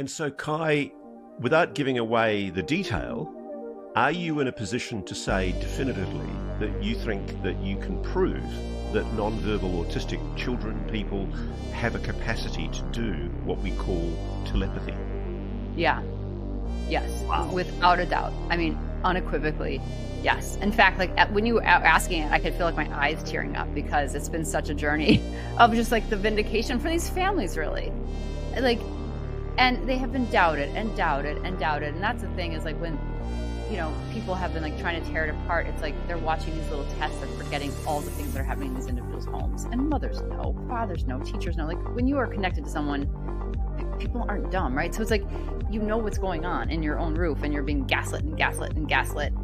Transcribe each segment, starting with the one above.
And so, Kai, without giving away the detail, are you in a position to say definitively that you think that you can prove that non-verbal autistic children, people, have a capacity to do what we call telepathy? Yeah. Yes. Wow. Without a doubt. I mean, unequivocally, yes. In fact, like when you were asking it, I could feel like my eyes tearing up because it's been such a journey of just like the vindication for these families, really. Like, and they have been doubted and doubted and doubted. And that's the thing is like when, you know, people have been like trying to tear it apart. It's like they're watching these little tests and forgetting all the things that are happening in these individuals' homes. And mothers know, fathers know, teachers know. Like when you are connected to someone, people aren't dumb, right? So it's like, you know what's going on in your own roof and you're being gaslit and gaslit and gaslit.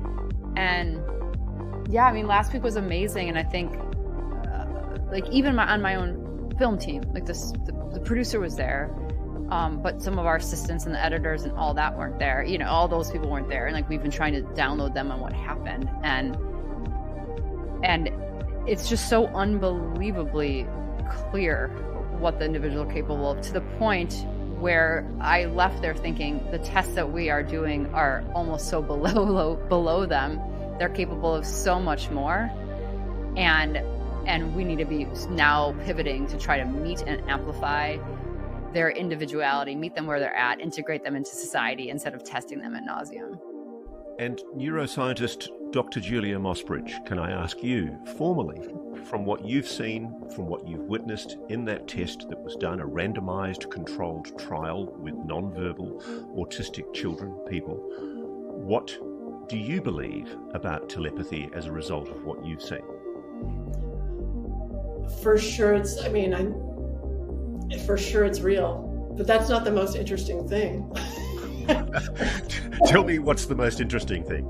And yeah, I mean, last week was amazing. And I think like even on my own film team, like the producer was there. But some of our assistants and the editors and all that weren't there. You know, all those people weren't there. And like, we've been trying to download them on what happened. And it's just so unbelievably clear what the individual are capable of, to the point where I left there thinking the tests that we are doing are almost so below them. They're capable of so much more. And we need to be now pivoting to try to meet and amplify their individuality, meet them where they're at, integrate them into society instead of testing them ad nauseum. And neuroscientist Dr. Julia Mossbridge, can I ask you, formally, from what you've seen, from what you've witnessed in that test that was done, a randomized controlled trial with nonverbal autistic children, people, what do you believe about telepathy as a result of what you've seen? For sure, for sure it's real, but that's not the most interesting thing. Tell me what's the most interesting thing.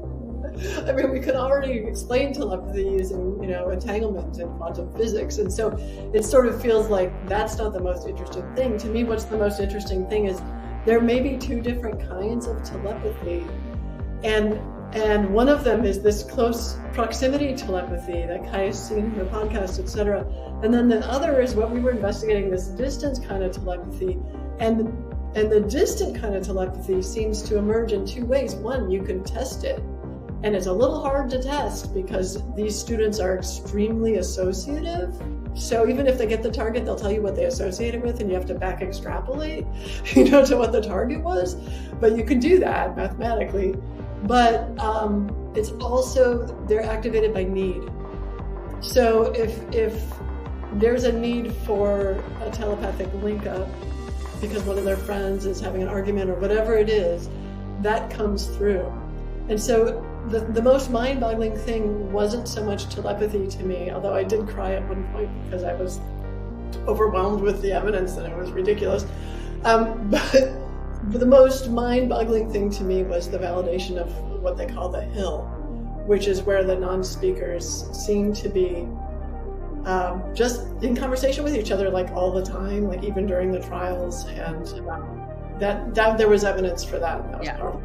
I mean, we can already explain telepathy using, entanglement and quantum physics. And so it sort of feels like that's not the most interesting thing. To me, what's the most interesting thing is there may be two different kinds of telepathy. And one of them is this close proximity telepathy that Kai has seen in her podcast, etc. And then the other is what we were investigating, this distance kind of telepathy. And the distant kind of telepathy seems to emerge in two ways. One, you can test it. And it's a little hard to test because these students are extremely associative. So even if they get the target, they'll tell you what they associate it with, and you have to back extrapolate, to what the target was. But you can do that mathematically. But it's also, they're activated by need. So if there's a need for a telepathic link up because one of their friends is having an argument or whatever it is, that comes through. And so the most mind-boggling thing wasn't so much telepathy to me, although I did cry at one point because I was overwhelmed with the evidence and it was ridiculous. But the most mind-boggling thing to me was the validation of what they call the hill, which is where the non-speakers seem to be just in conversation with each other, like all the time, like even during the trials, and that there was evidence for that. That was powerful.